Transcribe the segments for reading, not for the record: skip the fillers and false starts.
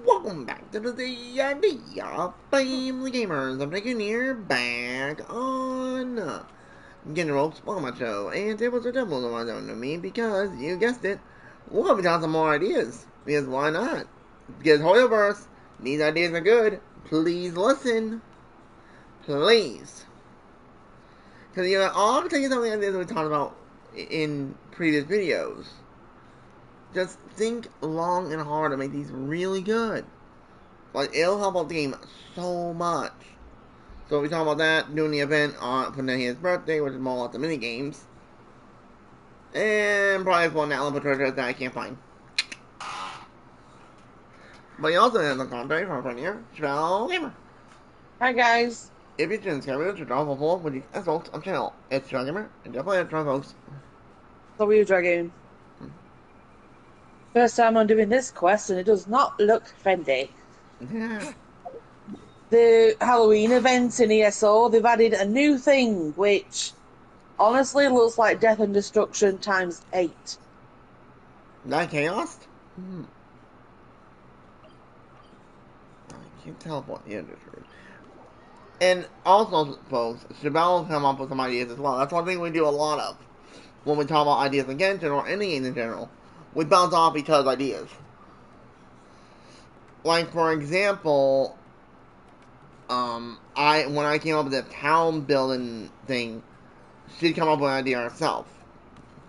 welcome back to the D&D Family Gamers. I'm taking here back on Genshin Ropes. Welcome to my show. And tables are devils the ones that know me because, you guessed it, we're going to be talking some more ideas. Because why not? Because Hoyoverse, these ideas are good. Please listen. Please. Because, you know, I'll tell you some of the ideas we talked about in previous videos. Just think long and hard to make these really good. Like, it'll help out the game so much. So we talk about that, doing the event on for his birthday, which is more like the mini games. And probably one Alan treasure that I can't find. But he also has a contact from a friend here, Shell Gamer. Hi guys. If you're interested in to draw for full with the folks on channel, it's Shell Gamer, and definitely it's Draw folks. W Dragoon. First time I'm doing this quest and it does not look friendly. Yeah. The Halloween event in ESO, they've added a new thing which honestly looks like death and destruction times 8. That chaos? I can't teleport the industry. And also, folks, Shabelle will come up with some ideas as well. That's one thing we do a lot of when we talk about ideas in Genshin or any game in general. We bounce off each other's ideas. Like, for example, when I came up with the town building thing, she'd come up with an idea herself.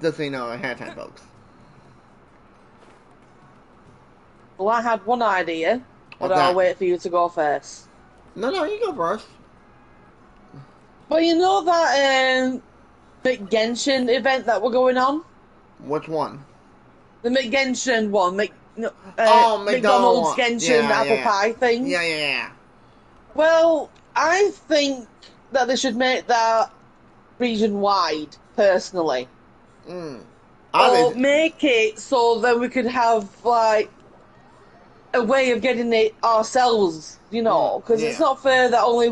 Just so you know ahead of time, folks. Well, I had one idea, but What's I'll that? wait for you to go first. No, you go first. But you know that McGenshin event that we're going on? Which one? The McGenshin one, Oh, McDonald's McDonald's. Genshin Yeah, apple yeah. pie thing. Yeah. Well, I think that they should make that region wide, personally. Or make it so that we could have, like, a way of getting it ourselves, you know, because it's not fair that only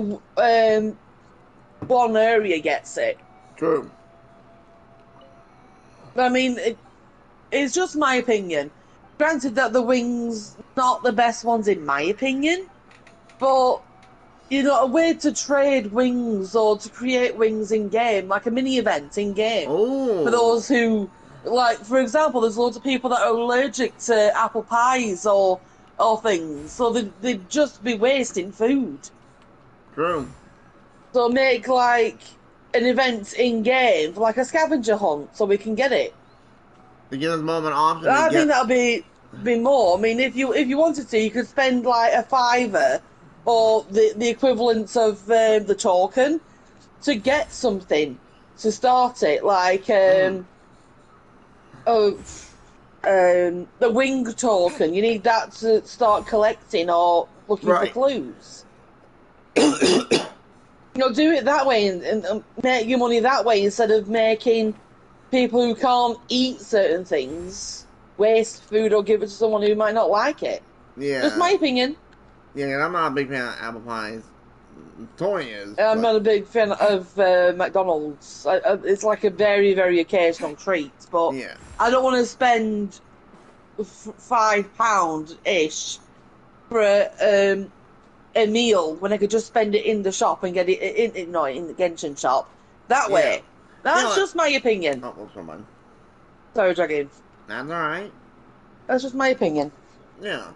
one area gets it. True. I mean, it's just my opinion. Granted that the wings not the best ones in my opinion, but you know, a way to trade wings or to create wings in game, like a mini event in game. Oh. For those who, like, for example, there's loads of people that are allergic to apple pies or things, so they'd just be wasting food. True. So make like an event in game, like a scavenger hunt, so we can get it. To give us more of an option. I think that'll be more. I mean, if you wanted to, you could spend like a $5 or the equivalent of the token to get something to start it, like the wing token. You need that to start collecting or looking for clues. You know, do it that way and make your money that way instead of making people who can't eat certain things waste food or give it to someone who might not like it. Yeah. Just my opinion. Yeah, I'm not a big fan of apple pies. Tony is. I'm not a big fan of McDonald's. It's like a very, very occasional treat, but yeah. I don't want to spend £5-ish for a meal when I could just spend it in the shop and get it in the Genshin shop. That way. That's just my opinion. Oh, what's someone? Sorry, Dragon. That's alright. That's just my opinion. Yeah.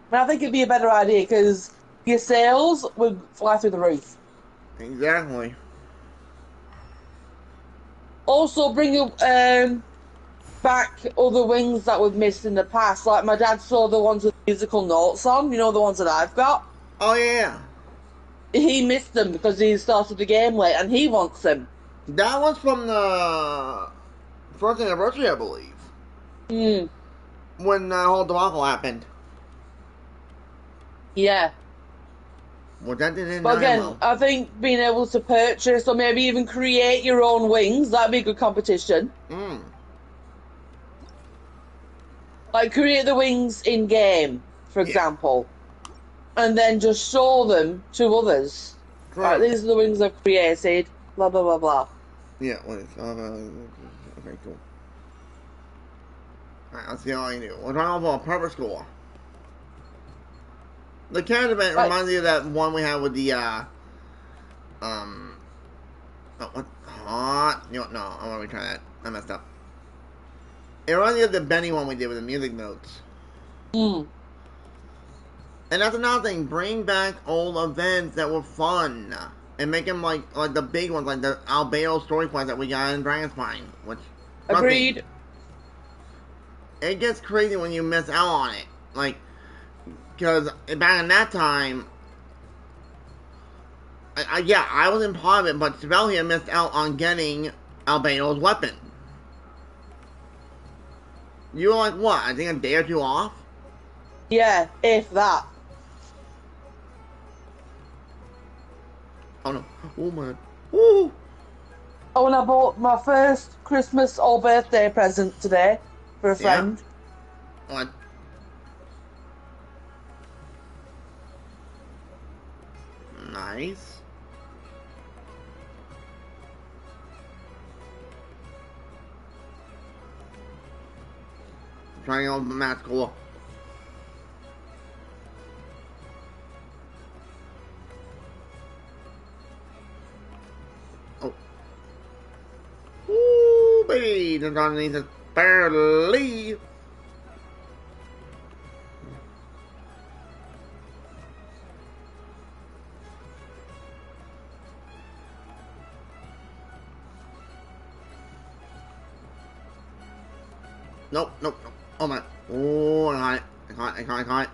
But I think it'd be a better idea because your sales would fly through the roof. Exactly. Also, bring back other wings that we've missed in the past. Like my dad saw the ones with musical notes on. You know, the ones that I've got. Oh yeah. He missed them because he started the game late, and he wants them. That was from the first anniversary, I believe. When the whole debacle happened. Yeah. Well, that didn't. But again, I think being able to purchase or maybe even create your own wings, that'd be a good competition. Like create the wings in game, for example, and then just show them to others. Right, these are the wings I've created. Blah blah blah blah. Yeah. Okay, cool. Alright, let's see how I do. We're trying to go for a purple score. The character event reminds me of that one we had with the, oh, what? Oh, you know, no, I want to retry that. I messed up. It reminds me of the Benny one we did with the music notes. Mm. And that's another thing. Bring back old events that were fun. And make them like the big ones, like the Albedo story points that we got in Dragon Spine. Which, agreed. It gets crazy when you miss out on it. Like, because back in that time, I was in part of it, but Sibelius missed out on getting Albedo's weapon. You were like, what? I think a day or two off? Yeah, if that. Oh no. Oh man. Woo! Oh, and I bought my first Christmas or birthday present today for a friend. Yeah. What? Nice. Trying out the math cool. Oh. Ooh, baby. There's underneath it barely. Nope, nope, nope. Oh my. Oh, I caught it. There's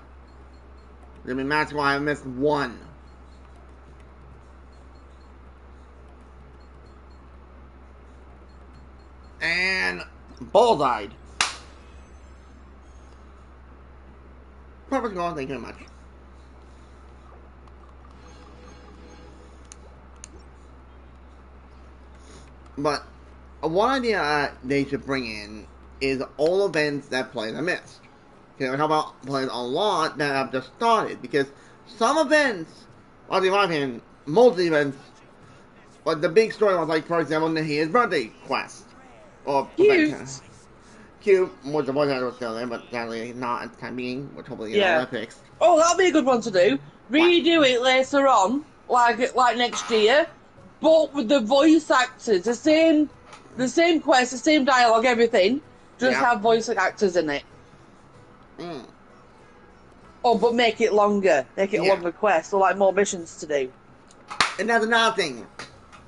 gonna be match why I missed one. And bullseye. Perfect goal, thank you very much. But one idea they should bring in is all events that players have missed. Okay, how about players a lot that have just started? Because some events, well, in my opinion, most events, but the big story was like, for example, Nahia's birthday quest. Or Cute. Cute was the voice actor was still there, but sadly not at the time being, which hopefully get all that fixed. Oh, that'd be a good one to do. Redo it later on, like next year, but with the voice actors, the same quest, the same dialogue, everything. Just have voice actors in it. Mm. Oh, but make it longer. Make it a longer quest, or like more missions to do. And that's another thing.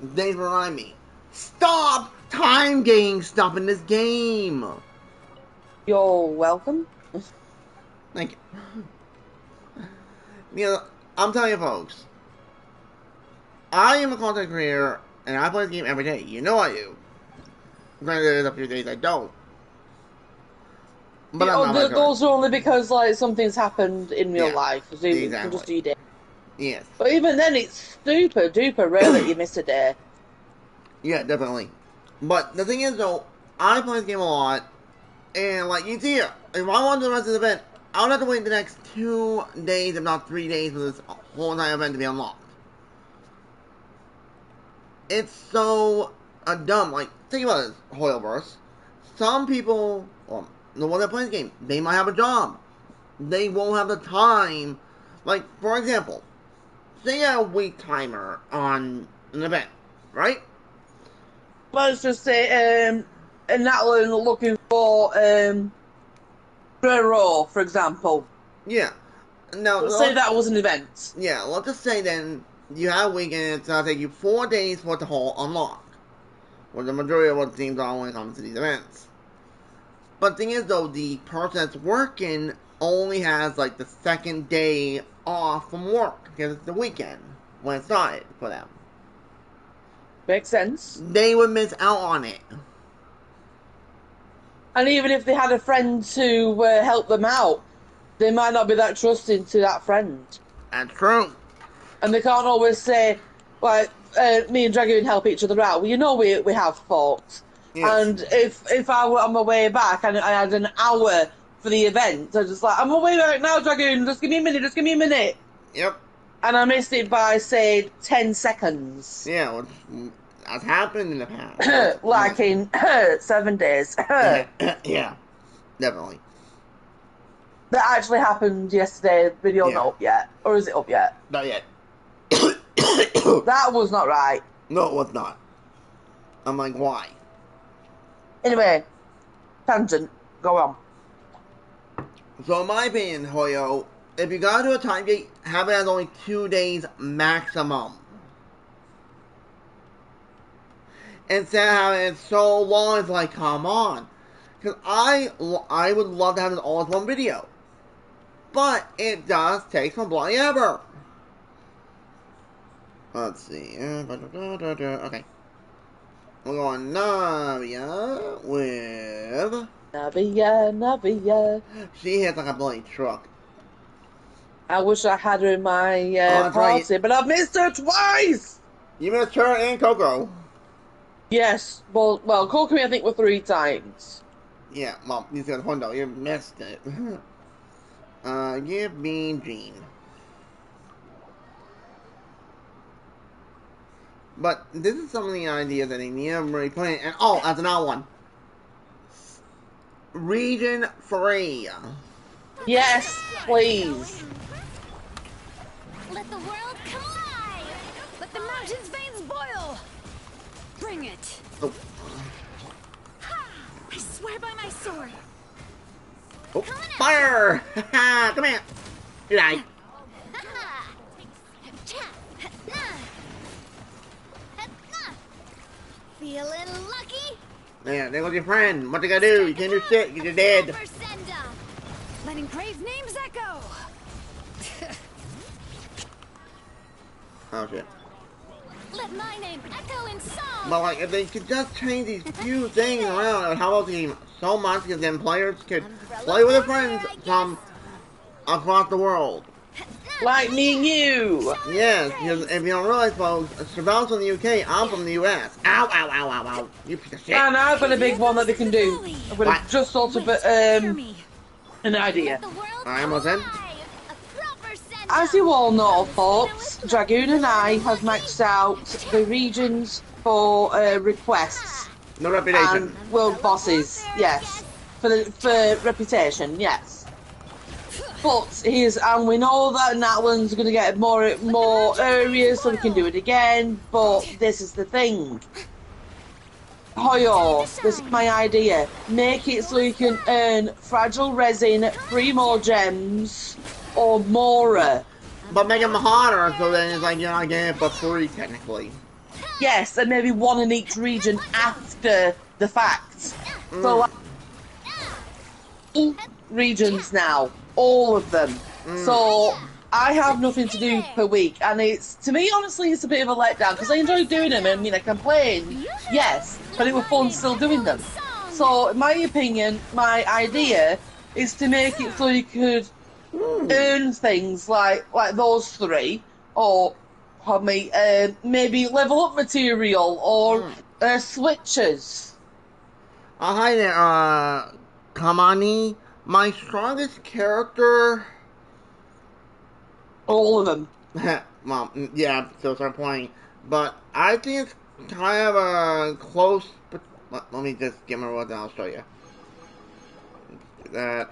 They remind me. Stop time gating stuff in this game. You're welcome. Thank you. You know, I'm telling you folks, I am a content creator, and I play this game every day. You know I do. Granted, there's a few days I don't. But those are only because like something's happened in real life. So you exactly. can just do your day. Yes. But even then, it's super duper rare that you miss a day. Yeah, definitely. But the thing is, though, I play this game a lot, and like you see here, if I want to do the rest of the event, I would have to wait the next 2 days, if not 3 days, for this whole entire event to be unlocked. It's so dumb. Like, think about this, Hoyleverse. Some people, well, the one that plays the game, they might have a job. They won't have the time. Like, for example, say you have a week timer on an event, right? Let's just say, and Natalie looking for Raw, for example. Yeah. Now, let's say that was an event. Yeah, let's just say then you have a week and it's going to take you 4 days for it to whole unlock. Well, the majority of what seems on when it comes to these events. But the thing is, though, the person that's working only has like the second day off from work because it's the weekend when it started for them. Makes sense. They would miss out on it. And even if they had a friend to help them out, they might not be that trusting to that friend. That's true. And they can't always say, like, me and Dragoon help each other out. Well, you know we have faults. Yes. And if I were on my way back and I had an hour for the event, I was just like, I'm on my way back now, Dragoon, just give me a minute. Yep. And I missed it by, say, 10 seconds. Yeah, well, that's happened in the past. Like in 7 days. Yeah, definitely. That actually happened yesterday. Video Yeah. not up yet. Or is it up yet? Not yet. That was not right. No, it was not. I'm like, why? Anyway, tangent. Go on. So in my opinion, Hoyo, if you gotta do a time gate, have it as only 2 days maximum. Instead of having it so long, it's like, come on. Because I would love to have this all as one video. But it does take some bloody ever. Let's see. Okay. We're going Navia with... Navia, Navia. She hits like a bloody truck. I wish I had her in my That's right. party, but I've missed her twice! You missed her and Coco. Yes, well, Kokumi I think were 3 times. Yeah, well, you said Hondo, you missed it. Give me Jean. But this is some of the ideas that they need to really put in. And oh, that's another one. Region 3. Yes, please. Let the world come alive! Let the mountain's veins boil! Bring it! Oh. Ha! I swear by my sword! Oh, fire! Come here! You die. Feeling lucky? Yeah, there goes your friend. What you gotta do? You can't do shit. You're dead. Letting Crave's names echo. Oh shit. Let my name echo in song. But like, if they could just change these few things around, it would help the game so much because then players could play with their friends from across the world. Like me and you. Yes, because if you don't realize, folks, Surveillance from the UK, I'm from the US. Ow, ow, ow, ow, ow. You piece of shit. And I've got a big one that they can do. I've got a, just sort of an idea. Alright, what's in? As you all know, folks, Dragoon and I have maxed out the regions for requests. No reputation. And world bosses, yes. For reputation, yes. But and we know that Natlan's going to get more areas, so we can do it again. But this is the thing, Hoyo. This is my idea. Make it so you can earn fragile resin, 3 more gems, or more. But make them harder, so then it's like you're not getting it for free, technically. Yes, and maybe 1 in each region after the fact. So, regions now. All of them. So I have nothing to do per week, and it's, to me, honestly, it's a bit of a letdown because I enjoy doing them. I mean, I complain, yes, but it was fun still doing them. So, in my opinion, my idea is to make it so you could earn things like those 3, or maybe level up material or switches. Hi there, Kamani. My strongest character... All of them. Well, yeah, so start playing. But I think it's kind of a close... Let me just get my words and I'll show you. That...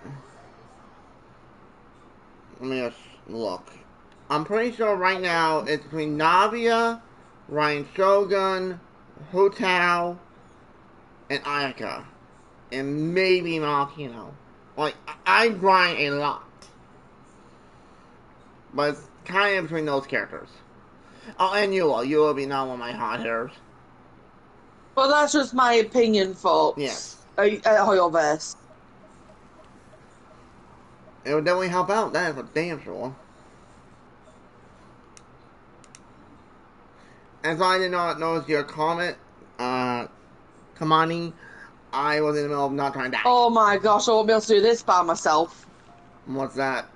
Let me just look. I'm pretty sure right now it's between Navia, Ryan Shogun, Hotao, and Ayaka. And maybe Makino. Like, I grind a lot. But it's kind of between those characters. Oh, and Yula. Yula will be not one of my hot hitters. Well, that's just my opinion, folks. Yes. Hoyoverse. It would definitely help out, that is for damn sure. As I did not notice your comment, Kamani, I was in the middle of not trying to die. Oh my gosh, I won't be able to do this by myself. What's that?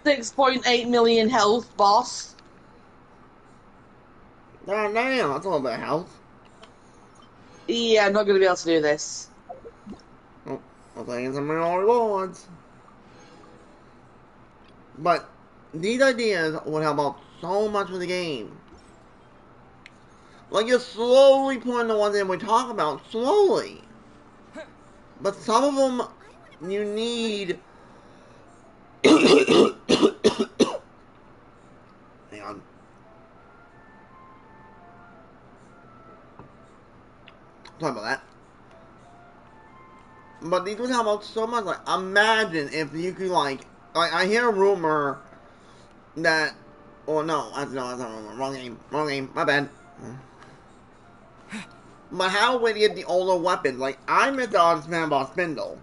6.8 million health, boss. Damn, that's a little bit of health. Yeah, I'm not going to be able to do this. Oh, I'll take some real rewards. But these ideas would help out so much with the game. Like, you're slowly putting the ones in we talk about, slowly. But some of them, you need Hang on. Sorry about that. But these would help out so much. Like, imagine if you could, like I hear a rumor that, oh no, that's not a rumor. Wrong game, my bad. But how would you get the older weapons? Like, I missed out on Spinball Spindle,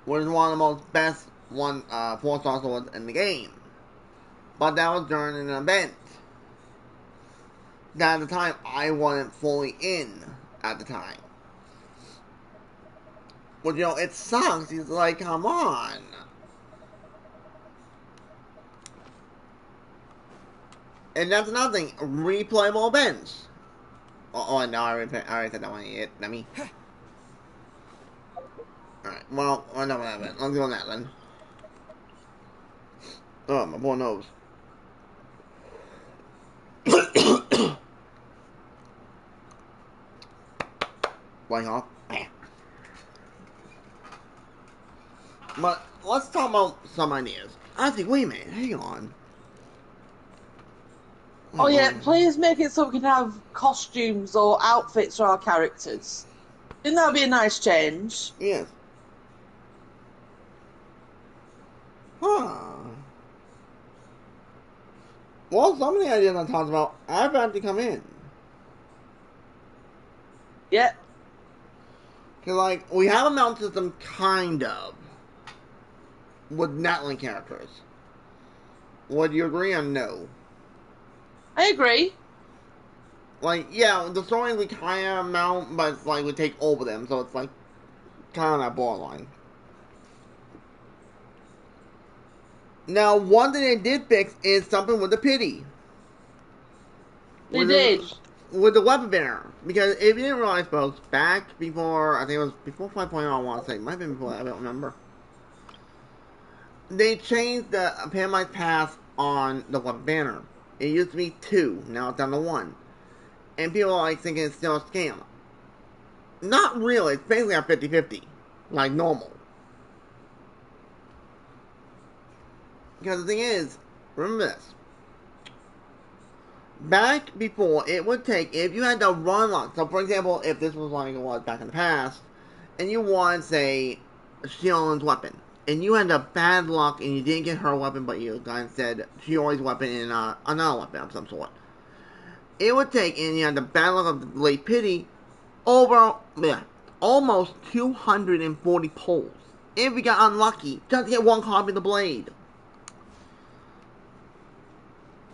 which is one of the most best 4-star swords in the game. But that was during an event that at the time I wasn't fully in at the time. Well, you know, it sucks. He's like, come on. And that's another thing. Replayable events. Oh no, I already said that one. Let me. Alright, well, I know what happened. Let's go on that then. Oh, my poor nose. Flying off. But let's talk about some ideas. I think, wait a minute, hang on. Oh yeah, please make it so we can have costumes or outfits for our characters. Think that would be a nice change? Yes. Huh. Well, some of the ideas I talked about, I've had to come in. Yep. Because, like, we have a mount system, kind of, with Natling characters. Would you agree or no? I agree. Like, yeah, the story we kind of mount, but, like, we take over them, so it's, like, kind of that borderline. Now, one thing they did fix is something with the pity. They did. With the weapon banner. Because if you didn't realize, folks, back before, I think it was before 5.0, I want to say, it might have been before that, I don't remember. They changed the Panamite Pass on the weapon banner. It used to be 2, now it's down to 1. And people are like thinking it's still a scam. Not really, it's basically a 50-50. Like normal. Because the thing is, remember this. Back before, it would take, if you had to run lock, so for example, if this was like it was back in the past, and you wanted, say, Shion's weapon, and you had a bad luck and you didn't get her weapon, but you got instead Shion's weapon and another weapon of some sort, it would take, and you had the bad luck of the late pity, almost 240 pulls. If you got unlucky, just to get one copy of the blade.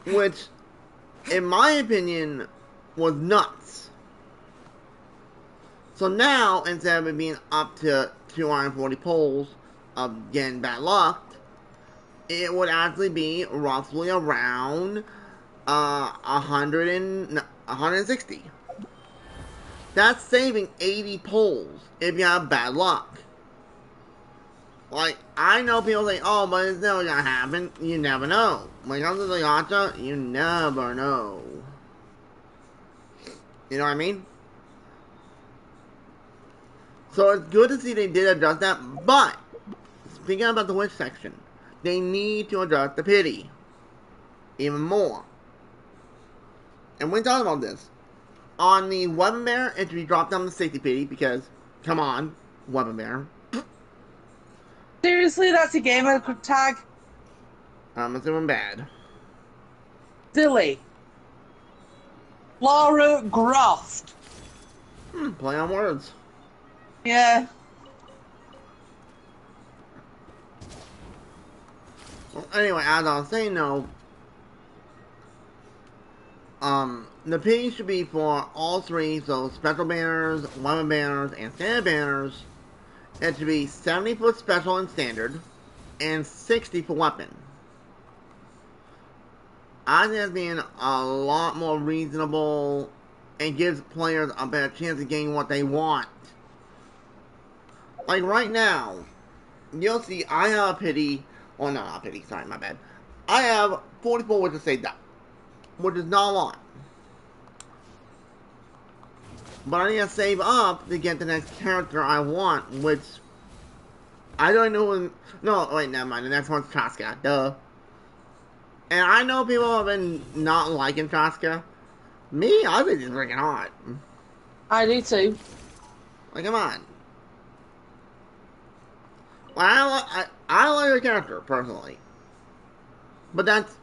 Which, in my opinion, was nuts. So now, instead of it being up to 240 pulls of getting bad luck, it would actually be roughly around 160. That's saving 80 pulls if you have bad luck. Like, I know people say, oh, but it's never gonna happen. You never know. When it comes to the gacha, you never know. You know what I mean? So it's good to see they did address that, but, speaking about the wish section, they need to address the pity. Even more. And we talked about this. On the weapon bear, it should be dropped down to safety pity because, come on, weapon bear. Seriously, that's a game I could tag? I'm assuming bad. Silly. Laura Groft. Play on words. Yeah. Well, anyway, as I was saying, though, the pity should be for all three, so special banners, weapon banners, and standard banners. It should be 70 for special and standard, and 60 for weapon. I think that's being a lot more reasonable and gives players a better chance of getting what they want. Like right now, you'll see I have a pity, or not a pity, sorry, my bad. I have 44 which is saved up, which is not a lot. But I need to save up to get the next character I want, which I don't know when. No, wait, never mind. The next one's Traska. Duh. And I know people have been not liking Traska. Me, I think he's freaking hot. I do too. Like, come on. Well, I like the character, personally. But that's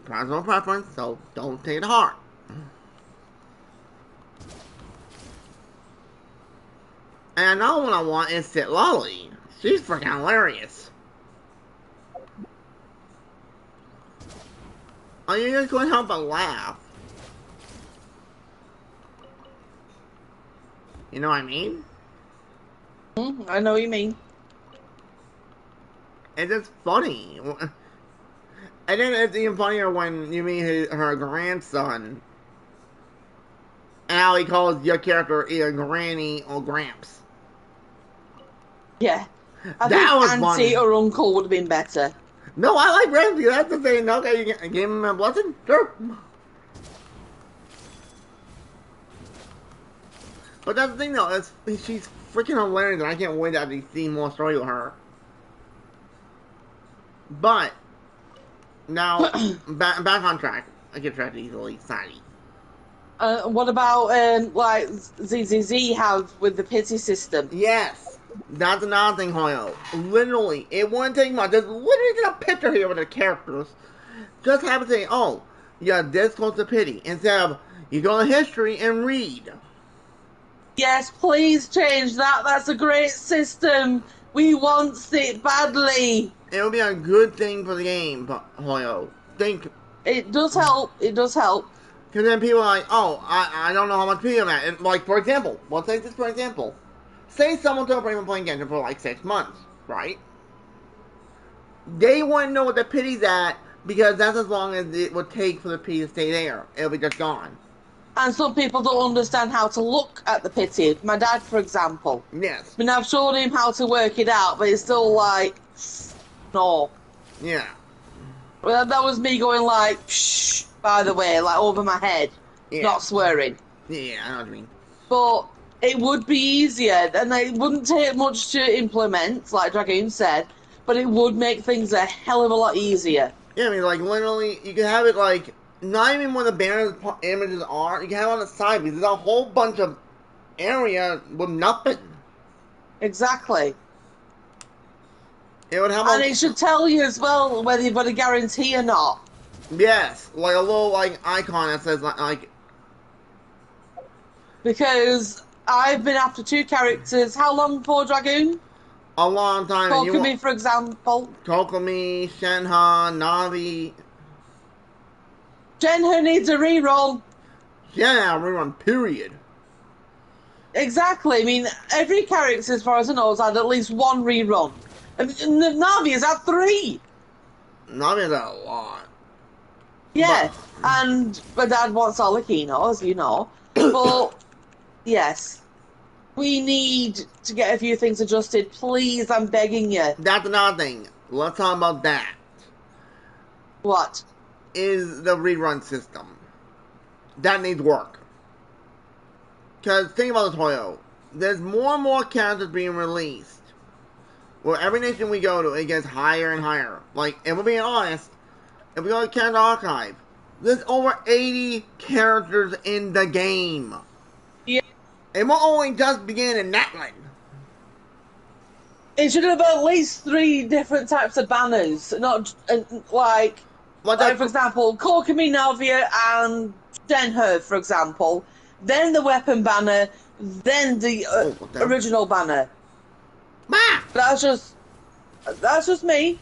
personal preference, so don't take it to heart. And another one I want is Sit Lolly. She's freaking hilarious. Are you just going to help but laugh? You know what I mean? I know what you mean. It's just funny. And then it's even funnier when you meet her grandson. And how he calls your character either Granny or Gramps. Yeah. I That think was Auntie funny. or Uncle would have been better. No, I like Gramps because that's the thing. Okay, you gave him a blessing? Sure. But that's the thing though, she's freaking hilarious and I can't wait to actually see more story with her. But, now, back on track. I get tracked easily, sorry. What about, like, ZZZ have with the pity system? Yes, that's another thing, Hoyo. Literally, it wouldn't take much. Just literally get a picture here with the characters. Just have it say, oh, yeah, this goes to pity. Instead of, you go to history and read. Yes, please change that. That's a great system. We want it badly. It would be a good thing for the game, Hoyo. Think. It does help. It does help. Because then people are like, oh, I don't know how much pity I'm at. And like, for example, let's take this for example. Say someone's been playing Genshin for like 6 months, right? They wouldn't know what the pity's at because that's as long as it would take for the pity to stay there. It'll be just gone. And some people don't understand how to look at the pity. My dad, for example. Yes. I mean, I've shown him how to work it out, but it's still like, no. Yeah. Well, that was me going like, shh, by the way, like over my head. Yeah. Not swearing. Yeah, I know what you mean. But it would be easier, and it wouldn't take much to implement, like Dragoon said, but it would make things a hell of a lot easier. Yeah, I mean, like, literally, you can have it, like, not even where the banner images are, you can have it on the side, because there's a whole bunch of area with nothing. Exactly. It would have and it should tell you as well whether you've got a guarantee or not. Yes, like a little, like, icon that says, like... Because I've been after 2 characters, how long for, Dragoon? A long time. Kokomi, for example. Kokomi, Shenhe, Navi. Shenhe needs a reroll. Yeah, rerun, period. Exactly. I mean, every character, as far as I know, has had at least 1 rerun. And Navi has had 3. Navi has had a lot. Yeah, and my dad wants all the Kinos, you know. But, yes. We need to get a few things adjusted. Please, I'm begging you. That's another thing. Let's talk about that. What? Is the rerun system. That needs work. Because think about this, Toyo. There's more and more characters being released. Where every nation we go to, it gets higher and higher. Like, if we're being honest, if we go to Character Archive, there's over 80 characters in the game. Yeah. And we're only just beginning in Natlan. It should have at least 3 different types of banners. Not, like for example, Kokomi, Navia, and Shenhe, for example. Then the weapon banner, then the original banner. That's just me.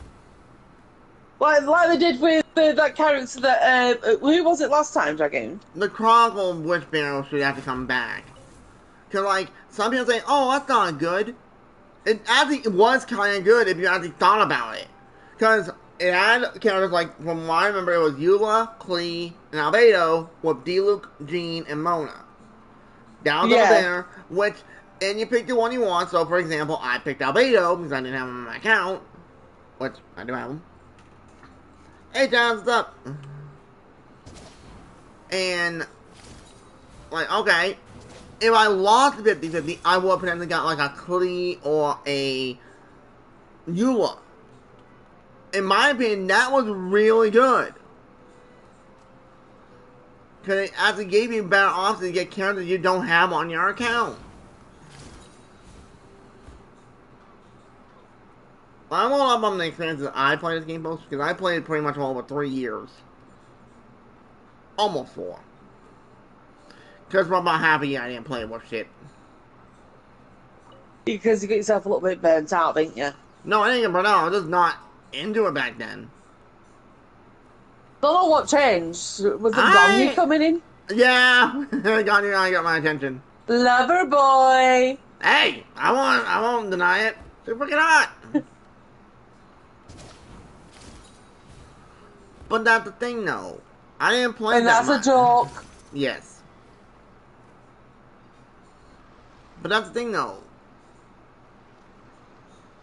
Like they did with that character that who was it last time, Dragoon? The Chronicle of Witch Barrel should have to come back. Cause like some people say, oh, that's not good. It actually was kind of good if you actually thought about it. Cause it had characters like, from what I remember, it was Eula, Klee, and Albedo with Diluc, Jean, and Mona. That was the banner, which, and you pick the one you want. So, for example, I picked Albedo because I didn't have him on my account, which I do have him. Hey, John, what's up? And, like, okay, if I lost 50-50, I would have potentially got like a Klee or a Eula. In my opinion, that was really good. Because it actually gave you better options to get characters you don't have on your account. I won't up on the experiences I played this game most, because I played it pretty much all over 3 years. Almost 4. Because for about half a year I didn't play with shit. Because you got yourself a little bit burnt out, didn't you? No, I didn't get burnt out. I was just not into it back then. Don't know what changed. Was it Gongi coming in? Yeah, Gongi got my attention. Lover boy. Hey, I won't deny it. They're freaking hot. But that's the thing, though. I didn't play and that much. And that's a joke. Yes. But that's the thing, though.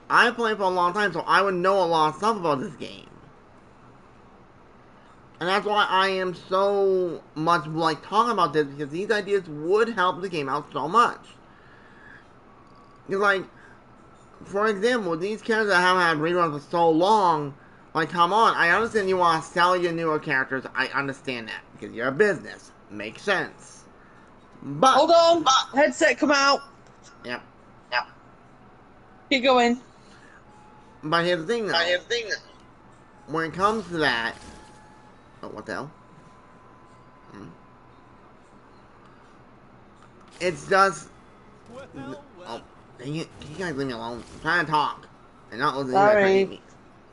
I played for a long time, so I would know a lot of stuff about this game. And that's why I am so much like talking about this, because these ideas would help the game out so much. Because, like, for example, these characters that haven't had reruns for so long, like, come on, I understand you want to sell your newer characters. I understand that, because you're a business. Makes sense. But... Hold on! Headset come out! Yep. Keep going. But here's the thing, though. When it comes to that... Oh, what the hell? It's just... Oh, dang it. Can you guys leave me alone? I'm trying to talk. And not listen to you guys trying to hit me.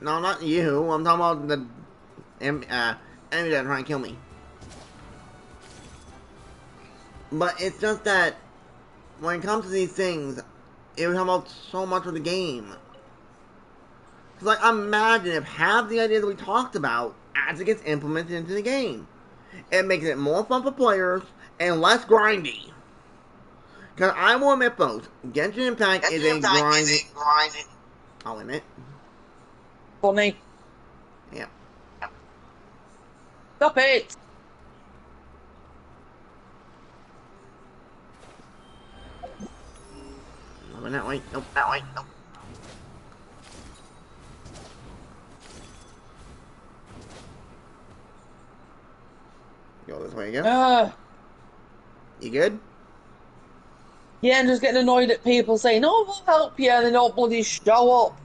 No, not you. I'm talking about the enemy that are trying to kill me. But it's just that when it comes to these things, it would help out so much with the game. Cause like, imagine if half the ideas we talked about actually gets implemented into the game. It makes it more fun for players and less grindy. Cause I will admit both, Genshin Impact is a grindy. I'll admit. Funny. Yep. Stop it! Nope, that way. Nope, that way. Nope. Go this way again. You good? Yeah, I'm just getting annoyed at people saying, "Oh, we'll help you," and they don't bloody show up.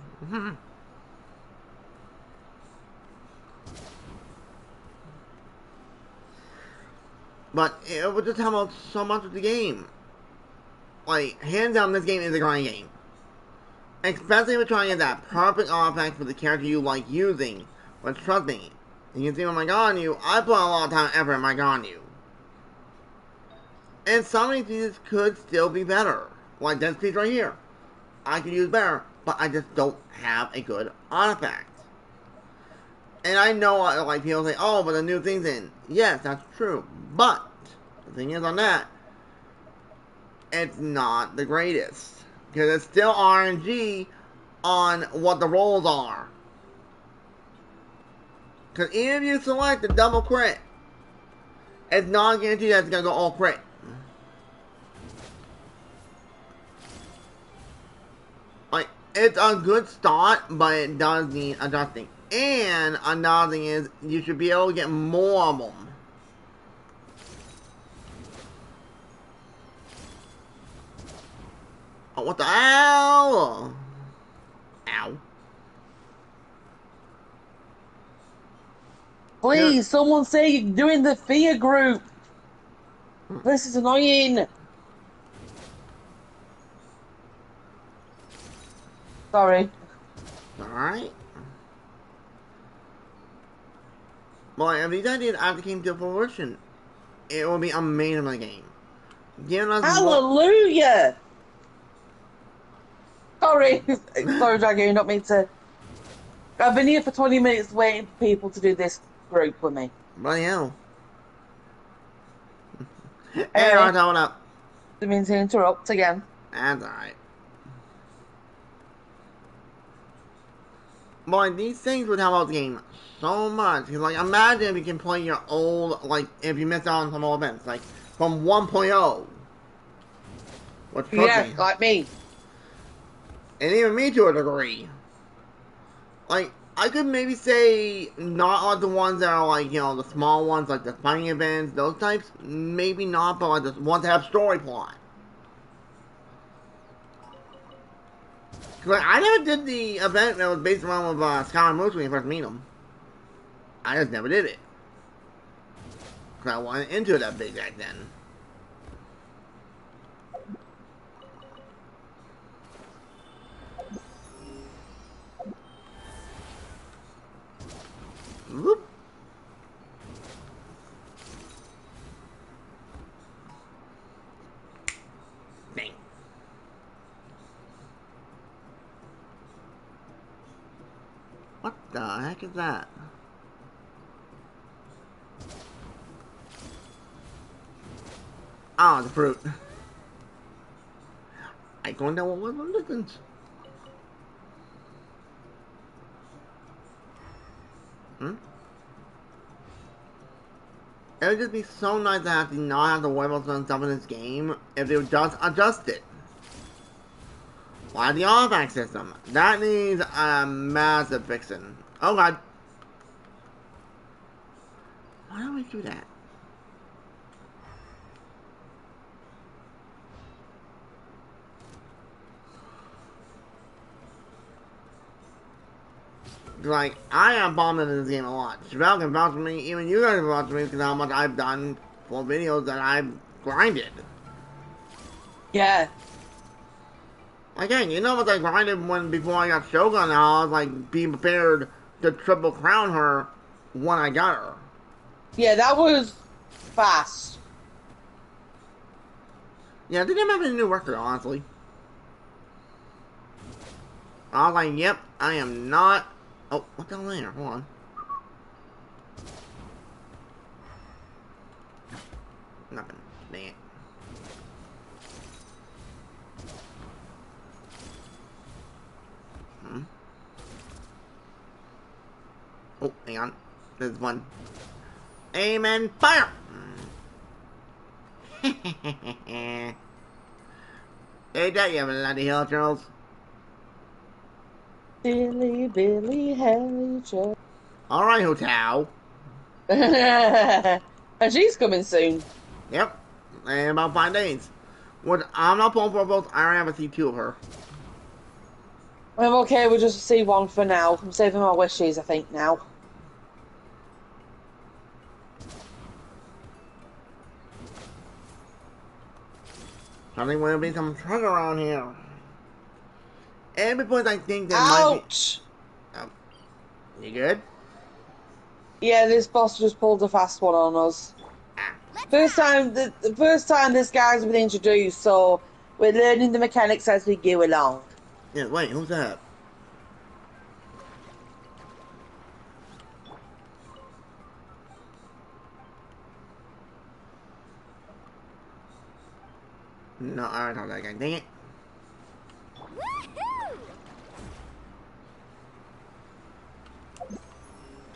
But it would just help out so much with the game. Like, hands down, this game is a grind game. Especially if you're trying to get that perfect artifact for the character you like using. But trust me, you can see with my Ganyu, I put a lot of time and effort in my Ganyu. And some of these pieces could still be better. Like this piece right here. I could use better, but I just don't have a good artifact. And I know, like, people say, oh, but the new thing's in. Yes, that's true. But, the thing is on that, it's not the greatest. Because it's still RNG on what the rolls are. Because even if you select the double crit, it's not guaranteed that it's going to go all crit. Like, it's a good start, but it does need adjusting. And another thing is, you should be able to get more of them. Oh, what the hell? Ow. Please, someone say you're doing the fear group. This is annoying. Sorry. Alright. Well, if these ideas actually came to fruition, it would be amazing in the game. Hallelujah! Sorry. Sorry, Dragon, not mean to. I've been here for 20 minutes waiting for people to do this group with me. Bloody hell. Hey, Ron, hold up. Didn't mean to interrupt again. That's alright. Boy, these things would help out the game so much. Because, like, imagine if you can play your old, like, if you missed out on some old events, like, from 1.0. Which, yeah, me. Like me. And even me to a degree. Like, I could maybe say not like the ones that are like, the small ones, like the fighting events, those types. Maybe not, but like the ones that have story plot. Cause like, I never did the event that was based around with Sky and Moose when you first meet them. I just never did it. Cause I wasn't into it that big back then. Whoop. Dang. What the heck is that? Oh, the fruit. I don't know what was the distance. Hmm? It would just be so nice to have to not have to worry about certain stuff in this game if they would just adjust it. Like the autoback system. That needs a massive fixing. Oh god. Why don't we do that? Like, I am bombing in this game a lot. Chevelle can vouch for me, even you guys can vouch for me because how much I've done for videos that I've grinded. Yeah. Again, you know what I grinded when before I got Shogun, how I was like being prepared to triple crown her when I got her. Yeah, that was fast. Yeah, I didn't have any new record, honestly. I was like, yep, I am not. Oh, what the hell there? Hold on. Nothing. Dang it. Hmm. Oh, hang on. There's one. Aim and fire! Hey, that you have a lot of hill trolls. Billy, Billy, hey, Joe. Alright, Hotel. And she's coming soon. Yep. In about 5 days. What? I'm not pulling for both. I already have a C2 of her. I'm okay, we'll just see one for now. I'm saving my wishes, I think, now. I think there'll be some treasure around here. And because I think there might be. Ouch! Oh, you good? Yeah, this boss just pulled a fast one on us. Ah. The first time this guy's been introduced, so we're learning the mechanics as we go along. Yeah, wait, who's that? No, I already talked to that guy. Dang it.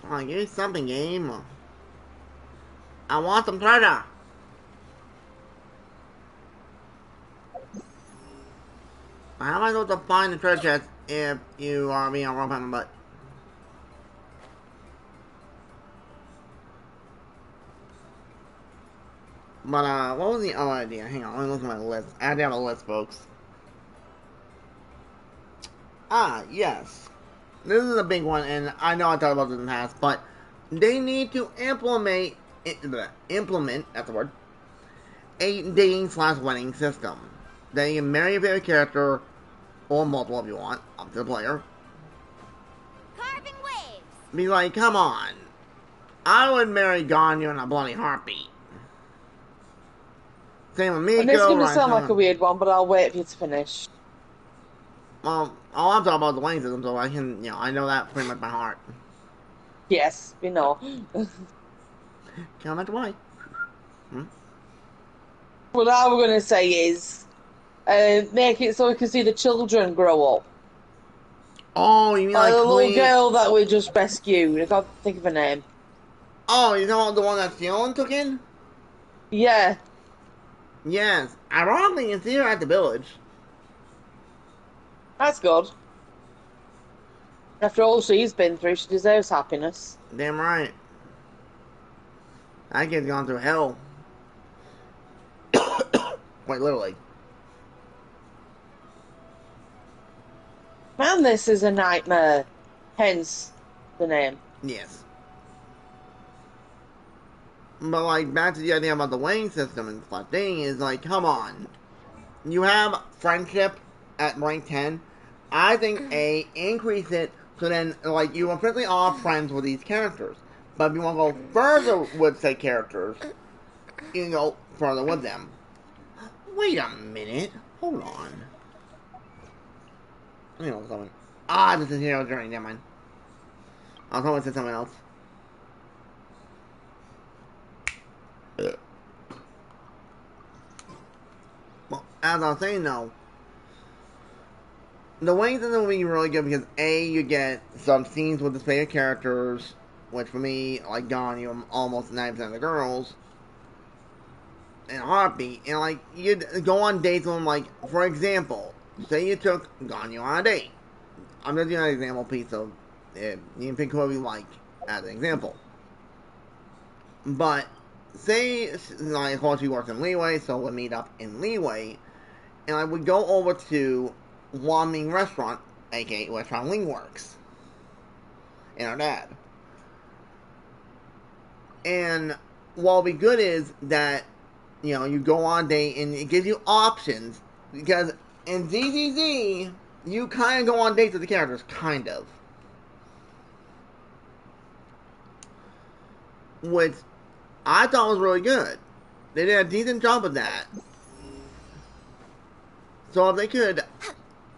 Come on, give me something, game. I want some treasure. How am I supposed to find the treasure chest if you are being a rope on my butt? But, what was the other idea? Hang on, let me look at my list. I have to have a list, folks. Ah, yes. This is a big one, and I know I talked about this in the past, but they need to implement, that's the word, a dating/wedding system. They can marry a favorite character, or multiple if you want, up to the player. Carving waves. Be like, come on. I would marry Ganyu in a bloody heartbeat. Same with Miko. And this is going to right? sound like a weird one, but I'll wait for you to finish. Well, all I'm talking about is the wedding system, so I can, I know that pretty much by heart. Yes, we know. Count that why. What I was going to say is make it so we can see the children grow up. Oh, you mean Like the little Queen? girl that we just rescued. I can't think of her name. Oh, you know the one that Theon took in? Yeah. Yes. Ironically, you see her at the village. That's good. After all she's been through, she deserves happiness. Damn right. That kid's gone through hell. Quite literally. Man, this is a nightmare. Hence the name. Yes. But, like, back to the idea about the weighing system and stuff thing is, like, come on. You have friendship at rank 10. I think, A, increase it so then, like, you officially are friends with these characters. But if you want to go further with said characters, you can go further with them. Wait a minute. Hold on. You know something. This is Hero Journey, never mind. I was hoping to say something else. Well, as I was saying though, the wings in the movie are really good because A, you get some scenes with the favorite characters, which for me, like Ganyu, almost 90% of the girls, in a heartbeat, and like, you'd go on dates with them, like, for example, say you took Ganyu on a date. I'm just giving an example piece of it. You can pick whoever you like as an example. But, say, like, of course, we work in Leeway, so we'll meet up in Leeway, and I would go over to Wanming Restaurant, aka Restaurant Ling Works, and our dad. And what'll be good is that, you know, you go on a date and it gives you options, because in ZZZ, you kind of go on dates with the characters, kind of. Which I thought was really good. They did a decent job of that. So if they could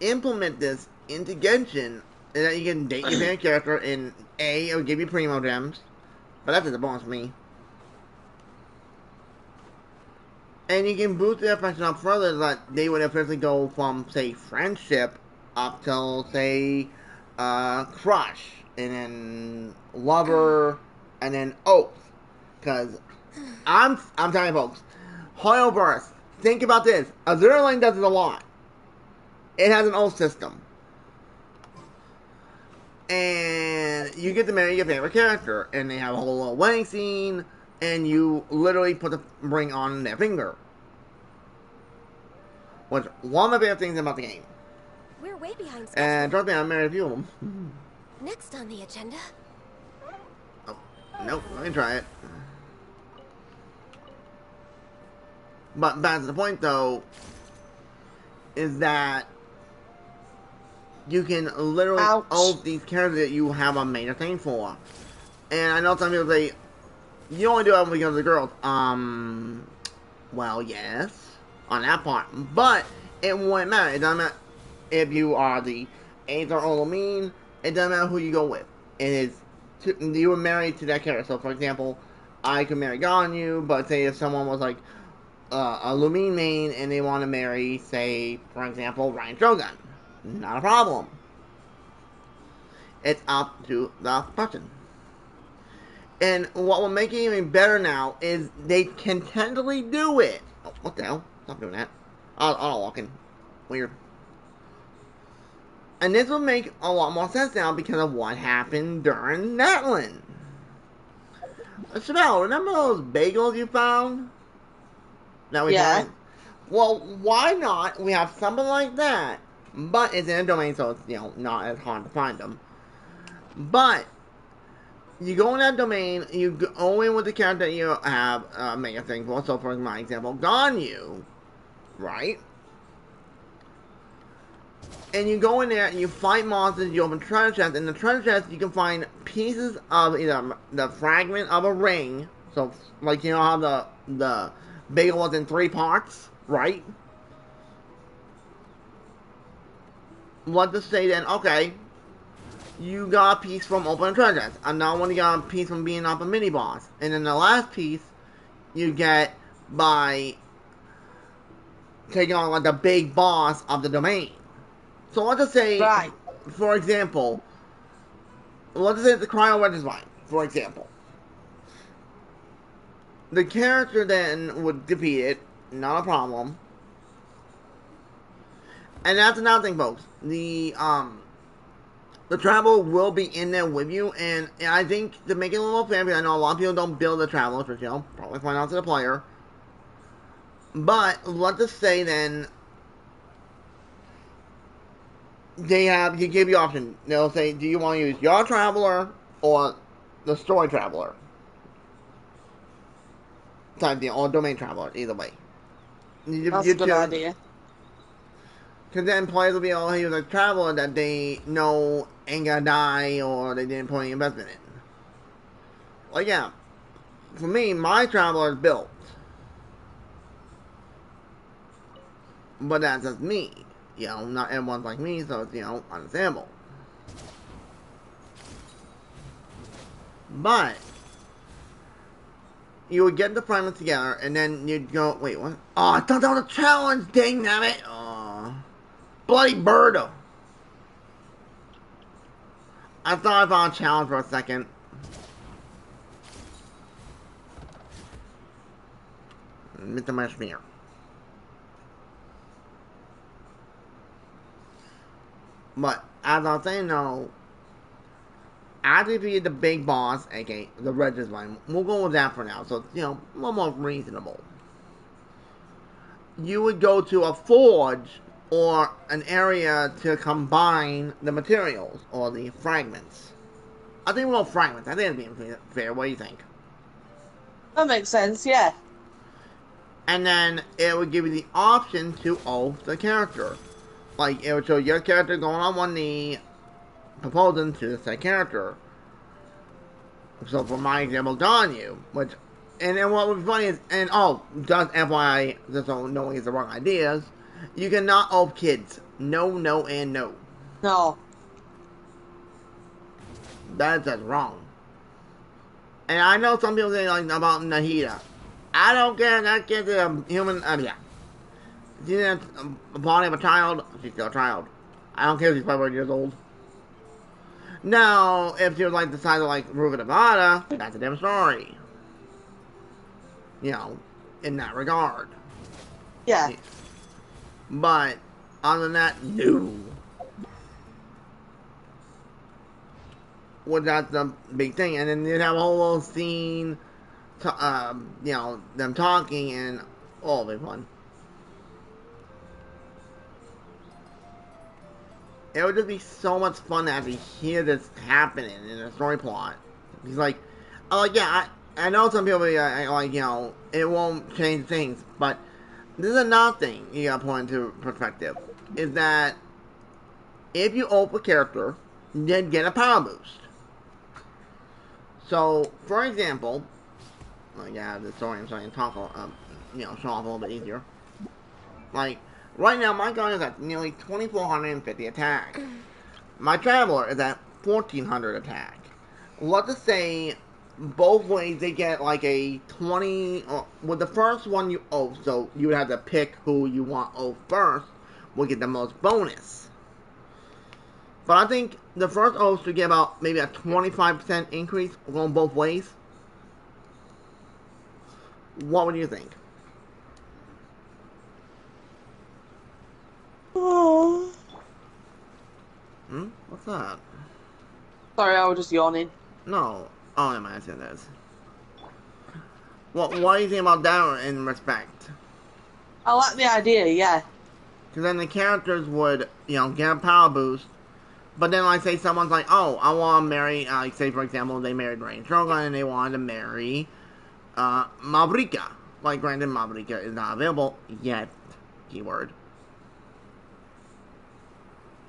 implement this into Genshin, and that you can date your favorite character, and A, it'll give you Primo Gems, but that's just a bonus for me. And you can boost the affection up further, that they would officially go from, say, friendship up till, say, crush, and then lover, and then oath. Because I'm telling you folks, Hoyoverse, think about this. Azure Lane does it a lot. It has an oath system. And you get to marry your favorite character, and they have a whole little wedding scene, and you literally put the ring on their finger. Which one of my favorite things about the game. We're way behind schedule. And trust me, I married a few of them. Next on the agenda. Oh, nope, let me try it. But back to the point though, is that you can literally own these characters that you have a major thing for. And I know some people say, you only do it because of the girls. Well, yes, on that part. But it wouldn't matter. It doesn't matter if you are the Aether or Lumine. It doesn't matter who you go with. It is, you were married to that character. So, for example, I could marry Ganyu, but say if someone was like a Lumine main and they want to marry, say, for example, Ryan Shogun. Not a problem. It's up to the person. And what will make it even better now is they can tentatively do it. Oh, what the hell? Stop doing that. I'll walk in. Weird. And this will make a lot more sense now because of what happened during Natlan. Chevelle, remember those bagels you found? That we found? Well, why not? We have something like that. But it's in a domain, so it's, you know, not as hard to find them. But you go in that domain, you go in with the character that you have make a thing for. So, for my example, Ganyu, right? And you go in there and you fight monsters, you open treasure chests. In the treasure chest, you can find pieces of either the fragment of a ring. So, like, you know how the bagel was in 3 parts, right? What to say then, okay, you got a piece from opening treasure chest. Another one you got a piece from being up a mini boss. And then the last piece you get by taking on like the big boss of the domain. So let's just say, for example, let's just say the Cryo Registine, for example. The character then would defeat it, not a problem. And that's another thing, folks. The the traveler will be in there with you, and I think to make it a little fair, because I know a lot of people don't build the travelers, which you'll probably find out to the player. But let's just say then you give you option. They'll say, do you want to use your traveler or the story traveler? Type deal, or domain traveler, either way. That's a good idea. Because then players will be able to use a traveler that they know ain't gonna die or they didn't put any investment in. Like, yeah, for me, my traveler is built. But that's just me. You know, not everyone's like me, so it's, you know, understandable. But you would get the fragments together, and then you'd go, wait, what? Oh, I thought that was a challenge, dang nabbit! Oh, bloody bird! I thought I found a challenge for a second. Mr. Mashmere. But, as I was saying, though, after you beat the big boss, aka the Regis line, we'll go with that for now, so it's, you know, a little more reasonable. You would go to a forge or an area to combine the materials or the fragments. I think we'll go fragments. I think it'd be fair. What do you think? That makes sense, yeah. And then it would give you the option to oath the character. Like, it would show your character going on one knee, proposing to the second character. So for my example, Ganyu, which, and then what would be funny is, and oh, just FYI, just so no one gets the wrong ideas, you cannot oath kids. No, no, and no. No. That's just wrong. And I know some people say like about Nahida. I don't care, that kid's a human, yeah. She's in the body of a child, she's still a child. I don't care if she's 500 years old. Now, if she was like the size of like Ruva Nevada, that's a different story. You know, in that regard. Yeah. But, other than that, no. Well, that's the big thing. And then you'd have a whole little scene, you know, them talking, and oh, it'll be fun. It would just be so much fun to actually hear this happening in a story plot. He's like, yeah, I know some people be like, you know, it won't change things, but this is another thing you gotta put into perspective. Is that if you open a character, then get a power boost. So, for example, yeah, the story I'm starting to talk, you know, show off a little bit easier. Like, right now, my gun is at nearly 2,450 attack. My Traveler is at 1,400 attack. Let's just say, both ways they get like a 20... with the first one you oath, so you would have to pick who you want oath first, will get the most bonus. But I think the first oath should get about maybe a 25% increase going both ways. What would you think? Oh. What's that? Sorry, I was just yawning. No. Oh, never mind, I said this. What do you think about that in respect? I like the idea, yeah. Because then the characters would, you know, get a power boost. But then, like, say someone's like, oh, I want to marry, like, say, for example, they married Rain Shogun and they wanted to marry Mabrika. Like, granted, Mabrika is not available yet. Keyword.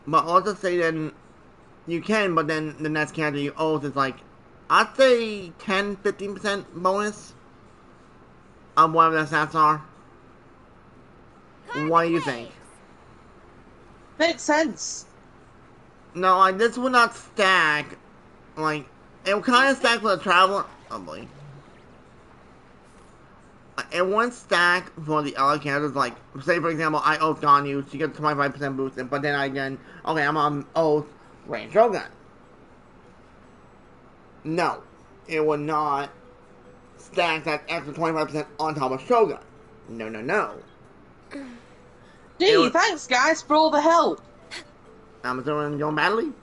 But let's just say then you can, but then the next character you oath is like, I'd say 10-15% bonus of whatever the stats are. What do you think? Makes sense. No, like, this would not stack. Like, it would kind of stack for the Traveler. Oh, boy. It wouldn't stack for the other characters. Like, say, for example, I oath Ganyu, she gets 25% boost, but then again, okay, I'm on oath Rain Shogun. No, it would not stack that extra 25% on top of Shogun. No, no, no. Gee, thanks guys for all the help. I'm assuming going badly?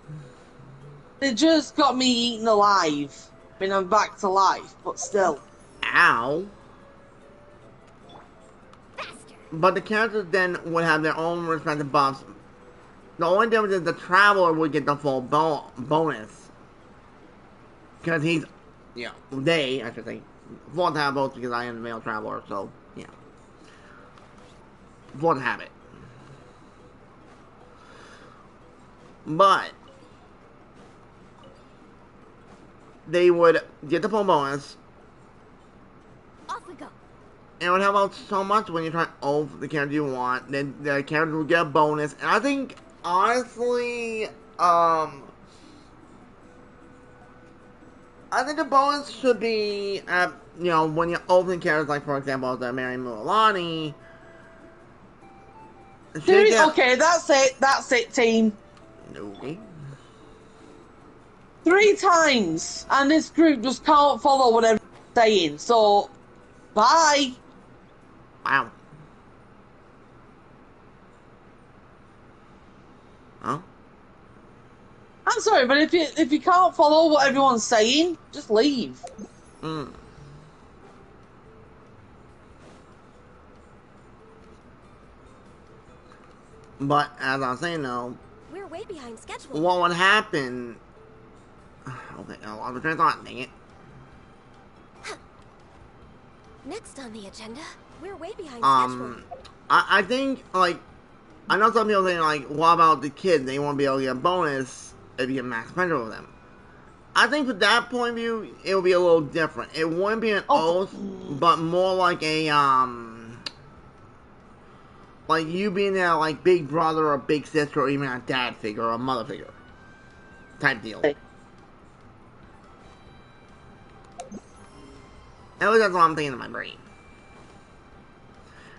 They just got me eaten alive. I mean, I'm back to life, but still. Ow. Faster. But the characters then would have their own respective buffs. The only difference is the Traveler would get the full bonus. Because he's, you know, I should say, full to have both because I am the male Traveler, so, yeah. Full to have it. But they would get the full bonus. Off we go. And it would help out so much when you're trying to off the character you want. Then the character would get a bonus. And I think, honestly, I think the bonus should be, you know, when you're opening characters, like, for example, the Mary Mulan. Okay, that's it, team. Okay. 3 times, and this group just can't follow what I'm saying, so, bye. Wow. Huh? I'm sorry, but if you can't follow what everyone's saying, just leave. Mm. But as I was saying though, We're way behind schedule. what would happen? Okay, I lost the train of thought. Dang it. Next on the agenda, we're way behind schedule. I think like I know some people saying like, what about the kids? They won't be able to get a bonus if you get max potential with them. I think from that point of view, it will be a little different. It wouldn't be an oath, but more like a like you being that like big brother or big sister or even a dad figure or a mother figure type deal. At least that's what I'm thinking in my brain.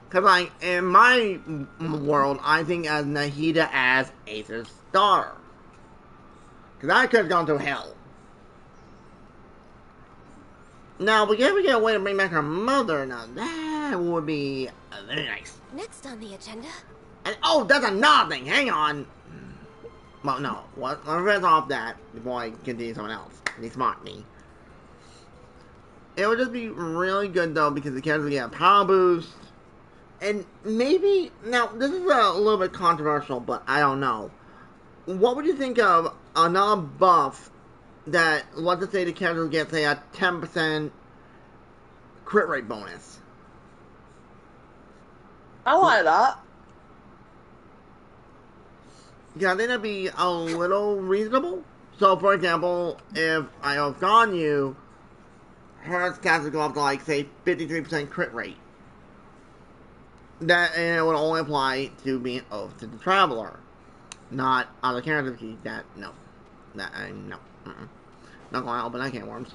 Because, like, in my world, I think as Nahida as Acer's daughter. Because I could have gone to hell. Now, if we ever get a way to bring back her mother, now that would be very nice. Next on the agenda. And, oh, that's another thing. Hang on. Well, no. Let's rest off that before I continue someone else. Be smart, me. It would just be really good, though, because the characters would get a power boost. And maybe, now, this is a little bit controversial, but I don't know. What would you think of another buff that, let's just say the character would get, say, a 10% crit rate bonus? I like that. Yeah, I think that'd be a little reasonable. So, for example, if I outgone you, her stats would go up to, like, say, 53% crit rate. That, and it would only apply to being oath to the Traveler. Not other characters. That, no. That, no. Not going to open that can of worms.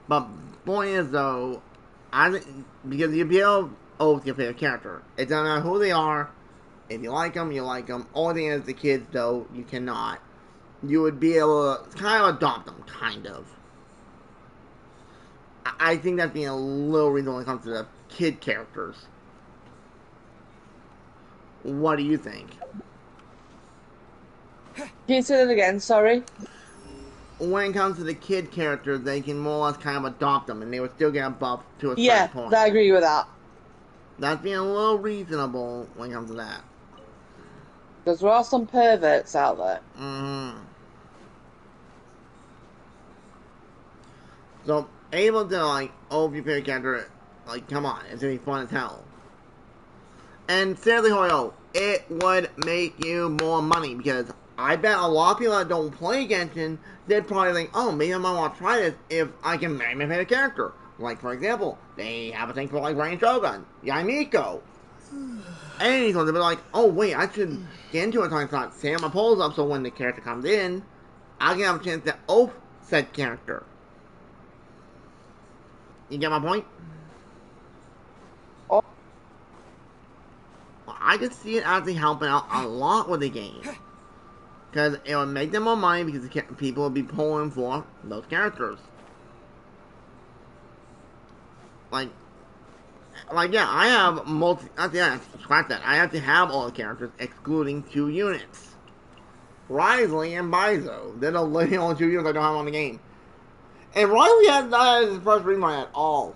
But, point is, though, I think, because you'll be able to oath your favorite character. It doesn't matter who they are. If you like them, you like them. Only thing is, the kids, though, you cannot. You would be able to kind of adopt them, kind of. I think that's being a little reasonable when it comes to the kid characters. What do you think? Can you say that again? Sorry. When it comes to the kid characters, they can more or less kind of adopt them, and they would still get a buff to a certain point. Yeah, I agree with that. That's being a little reasonable when it comes to that. Because there are some perverts out there. So, able to, like, oath your favorite character, like, come on, it's gonna be fun as hell. And seriously, Hoyo, it would make you more money, because I bet a lot of people that don't play Genshin, they'd probably think, oh, maybe I might want to try this if I can marry my favorite character. Like, for example, they have a thing for, like, Rain Shogun, Yaimiko. And so they'll be like, oh, wait, I should get into a time slot, set my polls up so when the character comes in, I can have a chance to oath said character. You get my point? Oh. I could see it actually helping out a lot with the game. Because it would make them more money because people would be pulling for those characters. Like, Like, yeah, I have scratch that. I have to have all the characters excluding 2 units. Risley and Bizo. They're the only 2 units I don't have on the game. And Riley has not had his first rerun at all.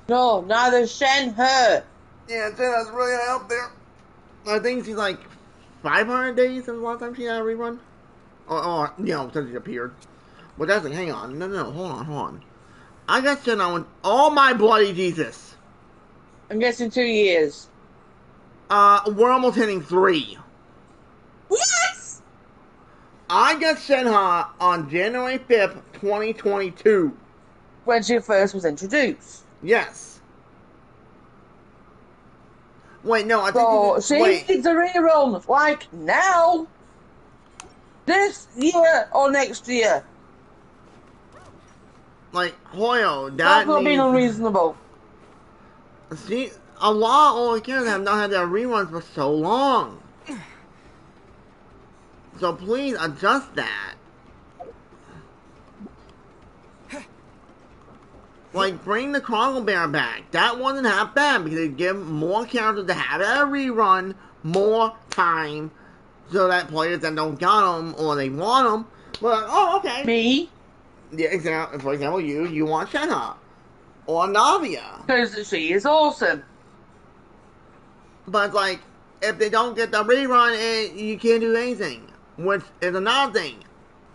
No, neither Shen her. Yeah, Jenna's really up there. I think she's like 500 days since the last time she had a rerun. Or since she appeared. But that's like, hang on. No, hold on. I got Jenna with all my bloody Jesus. I'm guessing 2 years. We're almost hitting 3. Yes! I got Shenhe on January 5th, 2022. When she first was introduced. Yes. Wait, no, I think she needs a rerun, like now. This year or next year. Like, Hoyo, That's not being unreasonable. See, a lot of old characters have not had their reruns for so long. So please adjust that. Like, bring the Chronicle Bear back. That wasn't half bad because they give more characters to have a rerun more time so that players that don't got them or they want them, but oh, okay. Me? Yeah, for example, you want Shenhe or Navia. Because she is awesome. But, like, if they don't get the rerun, you can't do anything. Which is another thing.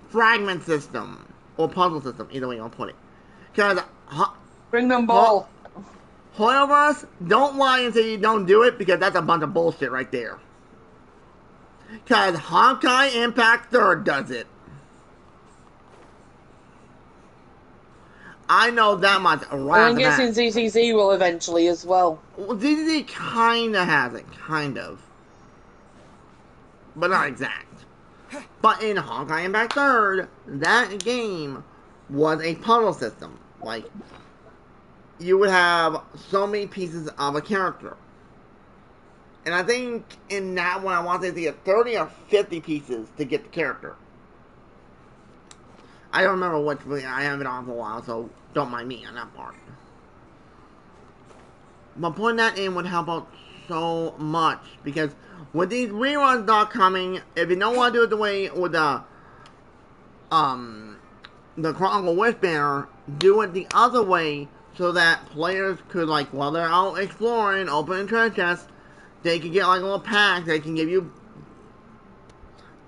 Fragment system. Or puzzle system, either way you want to put it. Because... bring them both. Hoyoverse, don't lie and say you don't do it, because that's a bunch of bullshit right there. Because Honkai Impact 3rd does it. I know that much right. I'm guessing ZCZ will eventually as well. Well, ZCZ kinda has it, kind of. But not exact. But in Honkai Impact 3rd, that game was a puzzle system. Like, you would have so many pieces of a character. And I think in that one, I want to get 30 or 50 pieces to get the character. I don't remember which, I haven't been on for a while, so don't mind me on that part. But putting that in would help out so much, because with these reruns not coming, if you don't want to do it the way with the Chronicle Wishbanner, do it the other way so that players could, like, while they're out exploring, opening treasure chests, they can get like a little pack. They can give you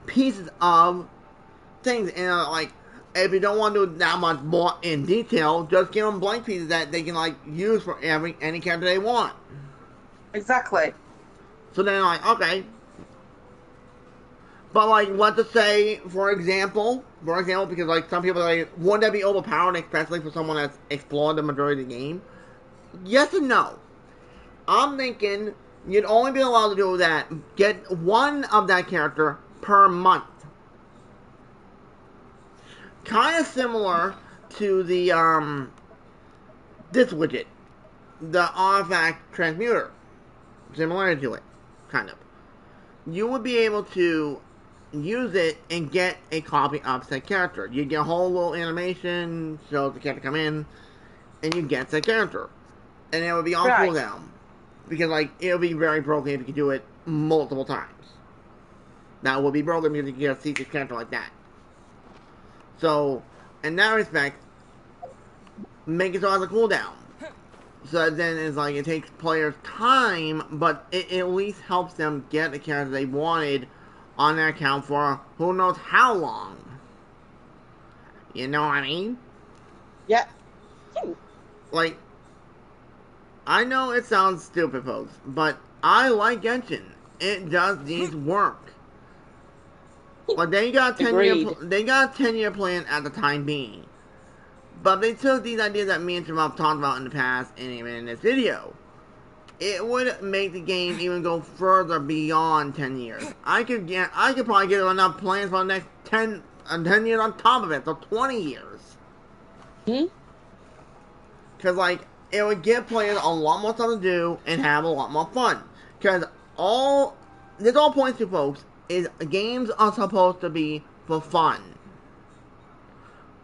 pieces of things, and like, if you don't want to do that much more in detail, just give them blank pieces that they can like use for any character they want. Exactly. So then, like, okay, but like, what to say? For example, because like some people are like, wouldn't that be overpowered, especially for someone that's explored the majority of the game? Yes and no. I'm thinking you'd only be allowed to do that, get one of that character per month. Kind of similar to the, this widget. The artifact transmuter. Similar to it. Kind of. You would be able to use it and get a copy of said character. You get a whole little animation, shows the character come in, and you get said character. And it would be on cooldown. Because, like, it would be very broken if you could do it multiple times. That would be broken because you get a secret character like that. So, in that respect, make it so it has a cooldown. So then it's like, it takes players time, but it at least helps them get the character they wanted on their account for who knows how long. You know what I mean? Yeah. Like, I know it sounds stupid, folks, but I like Genshin. It does needs work. Like, they got a 10-year plan at the time being. But they took these ideas that me and Jamal talked about in the past and even in this video. It would make the game even go further beyond 10 years. I could probably get enough plans for the next 10 years on top of it, so 20 years. Because, like, it would give players a lot more stuff to do and have a lot more fun. Because this all points to, folks, is games are supposed to be for fun.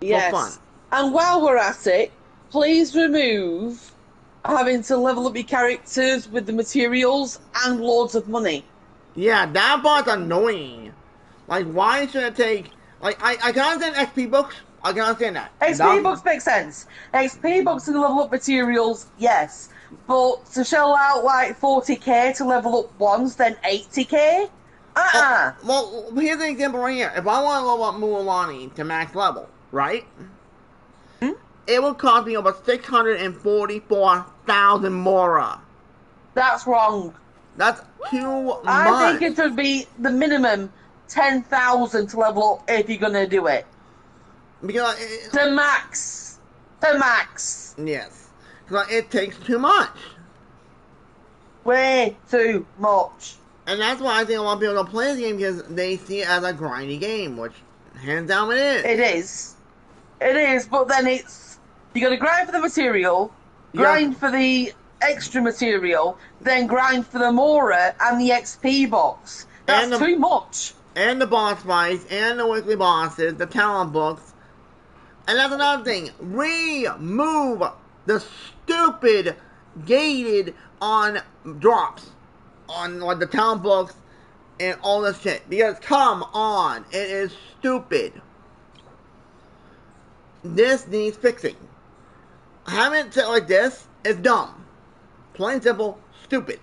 Yes. For fun. And while we're at it, please remove having to level up your characters with the materials and loads of money. Yeah, that part's annoying. Like, why should it take... Like, I can understand XP books. I can understand that. XP books make sense. XP books and level up materials, yes. But to shell out like 40k to level up once, then 80k? Well, here's an example right here. If I want to level up Mualani to max level, right? It would cost me over 644,000 Mora. That's wrong. That's too much. I think it should be the minimum 10,000 to level up if you're gonna do it. Because the max. The max. Yes. Because it takes too much. Way too much. And that's why I think a lot of people don't play this game, because they see it as a grindy game, which hands down it is. It is. It is, but then it's... You gotta grind for the material, grind for the extra material, then grind for the Mora and the XP box. That's too much. And the boss fights, and the weekly bosses, the talent books. And that's another thing. Remove the stupid gated on drops on like the talent books and all this shit. Because come on, it is stupid. This needs fixing. Having it set like this is dumb. Plain simple, stupid.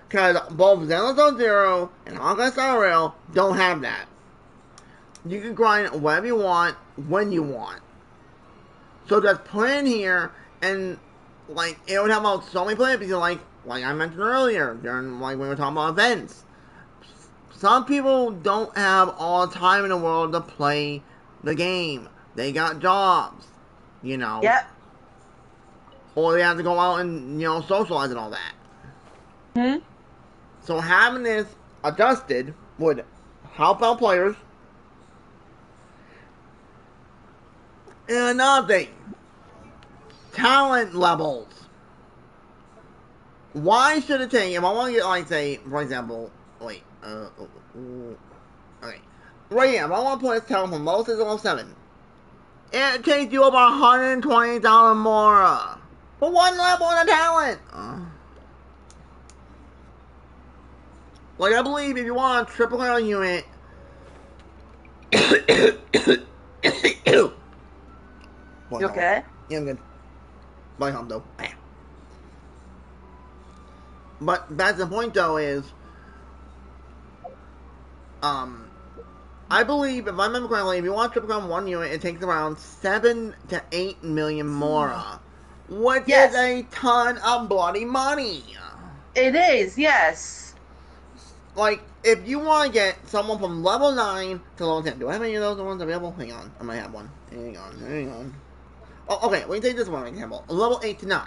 Because both Xenoblade Zero and Honkai Star Rail don't have that. You can grind whatever you want, when you want. So just put in here, and like it would help out so many players, because like I mentioned earlier, during like when we were talking about events. Some people don't have all the time in the world to play the game. They got jobs. You know. Yep. Or they have to go out and, you know, socialize and all that. So having this adjusted would help out players. And another thing. Talent levels. Why should it take, if I want to get, like, say, for example, wait, okay. Right here, if I want to play this talent from level 6 to level 7, it takes you over 120,000 more for one level on a talent. Like, I believe if you want a triple crown unit, you okay? Yeah, I'm good. Bye, home though. But that's the point, though, is I believe, if I remember correctly, if you want triple crown one unit, it takes around 7 to 8 million Mora. Which is a ton of bloody money. It is, yes. Like, if you want to get someone from level 9 to level 10, do I have any of those ones available? Hang on, I might have one. Hang on. Oh, okay, we can take this one for example. Level 8 to 9.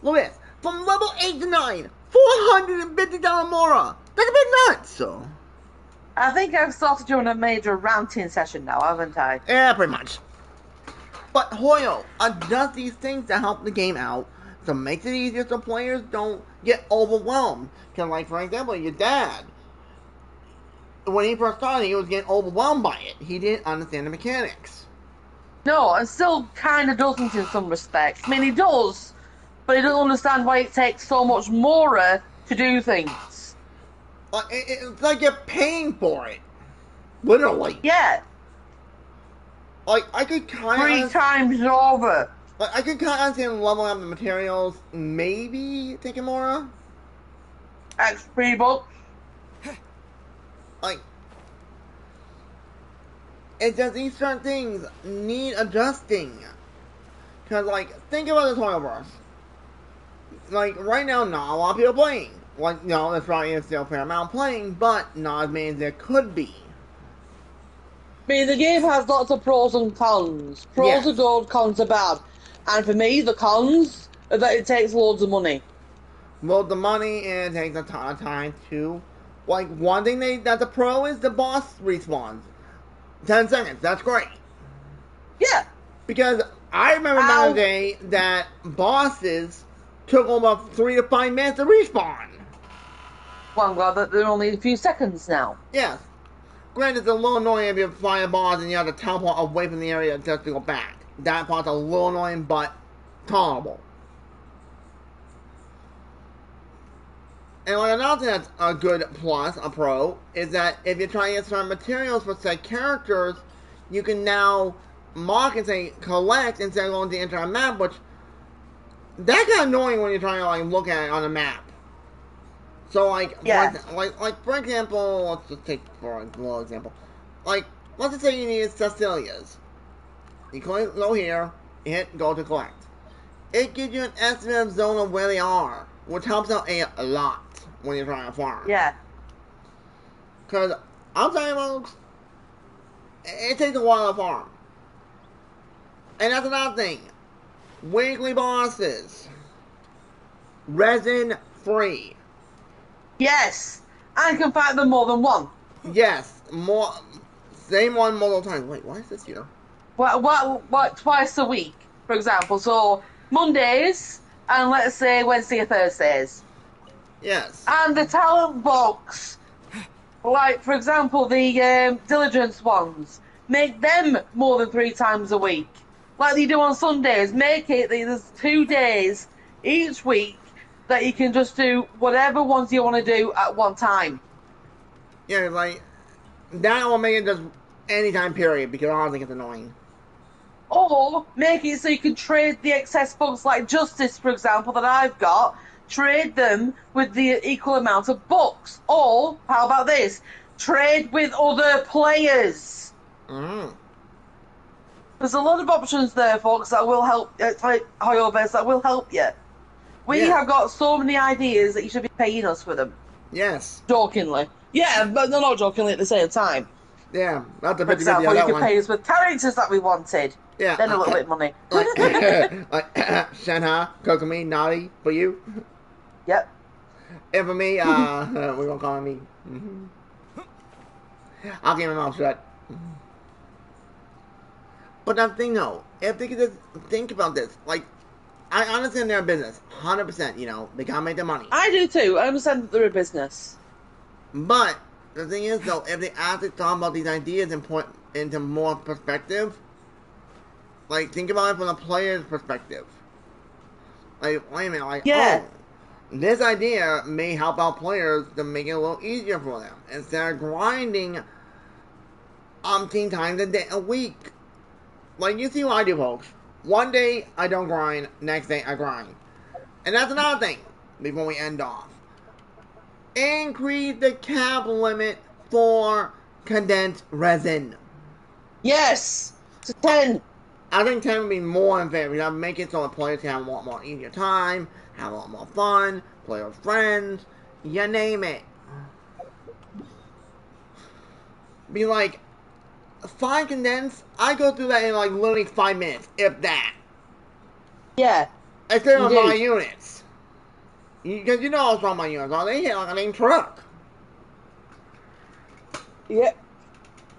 Look at this. From level 8 to 9, 450,000 Mora. That's a bit nuts, so... I think I've started doing a major ranting session now, haven't I? Yeah, pretty much. But Hoyo adjusts these things to help the game out, to make it easier so players don't get overwhelmed. Because, like, for example, your dad, when he first started, he was getting overwhelmed by it. He didn't understand the mechanics. No, and still kind of doesn't in some respects. I mean, he does, but he doesn't understand why it takes so much more to do things. Like, it's like you're paying for it. Literally. Yeah. Like, I could kind of... 3 times over. Like, I could kind of understand leveling up the materials, maybe taking more. XP books. Like, it's just these certain things need adjusting. Because, like, think about the Toyoverse. Like, right now, not a lot of people playing. Like, no, there's probably still a fair amount playing, but not as many as there could be. I mean, the game has lots of pros and cons. Pros are good, cons are bad. And for me, the cons are that it takes loads of money. Well, the money, and it takes a ton of time, too. Like, one thing that the pro is the boss respawns. 10 seconds, that's great. Yeah. Because I remember back in the day that bosses took almost 3 to 5 minutes to respawn. Well, I'm glad that they're only a few seconds now. Yes. Granted, it's a little annoying if you find a boss and you have to teleport away from the area just to go back. That part's a little annoying, but tolerable. And like another thing that's a good plus, a pro, is that if you're trying to get certain materials for said characters, you can now mark and say collect instead of going to the entire map, which that's kind of annoying when you're trying to like look at it on a map. So like, like for example, let's just take for a little example. Like, let's just say you need Cecilia's. You click go here, hit go to collect. It gives you an estimated zone of where they are, which helps out a lot when you're trying to farm. Yeah. Because I'm telling you, folks, it takes a while to farm. And that's another thing. Weekly bosses. Resin free. Yes. I can fight them more than one. Yes. More. Same one multiple times. Wait, why is this here? What, twice a week, for example. So, Mondays, and let's say Wednesday or Thursdays. Yes. And the talent box, like, for example, the diligence ones, make them more than 3 times a week. Like you do on Sundays, make it that there's 2 days each week that you can just do whatever ones you want to do at one time. Yeah, like, that will make it just anytime period, because I don't think it's annoying. Or make it so you can trade the excess books, like Justice, for example, that I've got, trade them with the equal amount of books. Or, how about this? Trade with other players. There's a lot of options there, folks, that will help, like Hoyoverse, that will help you. We have got so many ideas that you should be paying us for them. Yes. Jokingly. Yeah, but not jokingly at the same time. Yeah, that's a For example, you could pay us with characters that we wanted. Yeah. Then a little bit of money. Like Shenha, Kokomi, Naughty, for you. Yep. And for me, we're gonna call me. I'll keep my mouth shut. But that thing though, if they could just think about this, like, I understand they're a business, 100%, you know, they gotta make their money. I do too, I understand that they're a business. But, the thing is though, if they actually thought about these ideas and put into more perspective, like, think about it from the player's perspective. Like, wait a minute, like, oh, this idea may help out players to make it a little easier for them, instead of grinding umpteen times a week. Like, you see what I do, folks. One day, I don't grind. Next day, I grind. And that's another thing, before we end off. Increase the cap limit for condensed resin. Yes! To 10. I think 10 would be more in favor. You know, make it so the players can have a lot more easier time, have a lot more fun, play with friends, you name it. Be like, 5 condensed, I go through that in like literally 5 minutes, if that. Yeah. Instead of my units. Because you know what's wrong with my units, they hit like a main truck. Yep.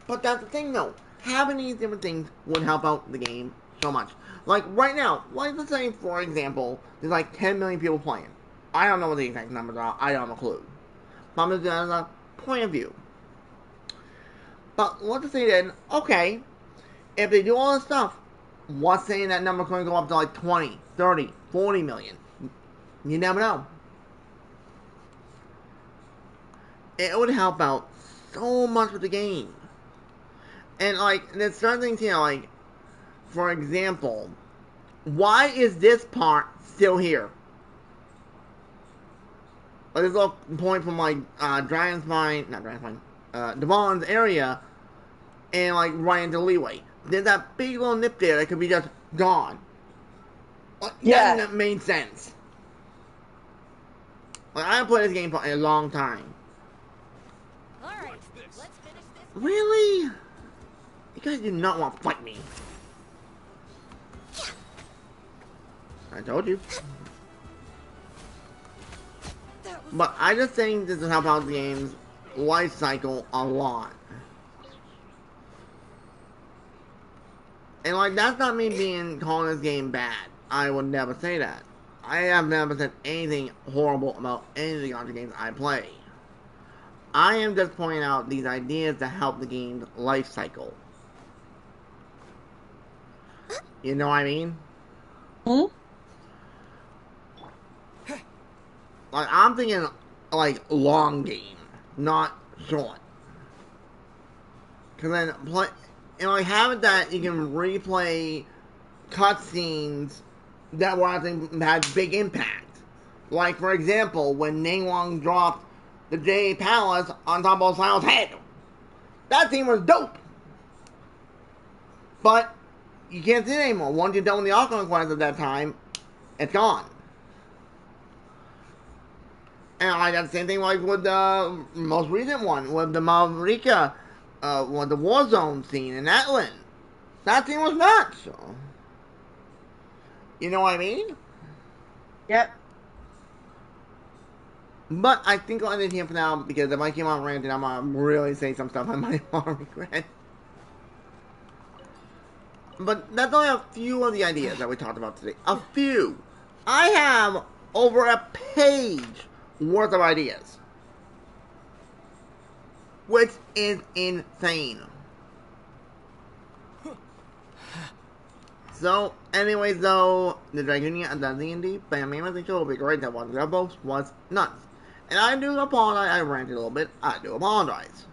But that's the thing though, having these different things would help out the game so much. Like right now, like let's say for example, there's like 10 million people playing. I don't know what the exact numbers are, I don't have a clue. But I'm just doing as a point of view. But let's say then, okay, if they do all this stuff, what's saying that number's going to go up to like 20, 30, 40 million? You never know. It would help out so much with the game. And like, there's certain things here, like, for example, why is this part still here? Like this little point from like, Devon's area, and like right into Leeway. There's that big little nip there that could be just gone. Yeah. That made sense. Like, I haven't played this game for a long time. Alright, let's finish this. Really? You guys do not want to fight me. I told you. But I just think this will help out the game's life cycle a lot. And like, that's not me calling this game bad. I would never say that. I have never said anything horrible about any of the other games I play. I am just pointing out these ideas to help the game's life cycle. You know what I mean? Hmm? Like, I'm thinking, like, long game, not short. Because then, like, having that, you can replay cutscenes that were, I think, had big impact. Like, for example, when Ningguang dropped the Jade Palace on top of Silent's head. That scene was dope. But you can't see it anymore. Once you're done with the Auckland quest at that time, it's gone. And I got the same thing like with the most recent one, with the Mavrika, with the Warzone scene in Atlan. That scene was nuts. You know what I mean? Yep. But I think I'll end it here for now, because if I keep on ranting, I'm going to really say some stuff I might want to regret. But that's only a few of the ideas that we talked about today. A few. I have over a page worth of ideas. Which is insane. So, anyways though, the Dragonia and the D&D family message will be great that one of both was nuts. And I do apologize, I ranted a little bit, I do apologize.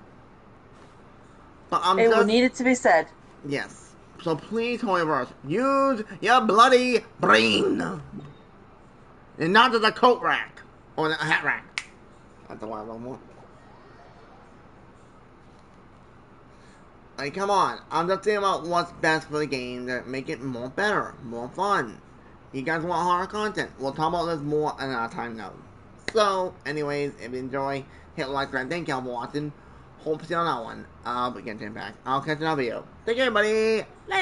But it needed to be said. Yes. So please, Hoyverse, use your bloody brain. And not just a coat rack. Or a hat rack. That's the one I want more. Like, come on. I'm just thinking about what's best for the game to make it more better, more fun. You guys want horror content? We'll talk about this more another time now. So, anyways, if you enjoy, hit like, and thank y'all for watching. Hope to see you on that one. But Genshin back. I'll catch you in another video. Take care, everybody.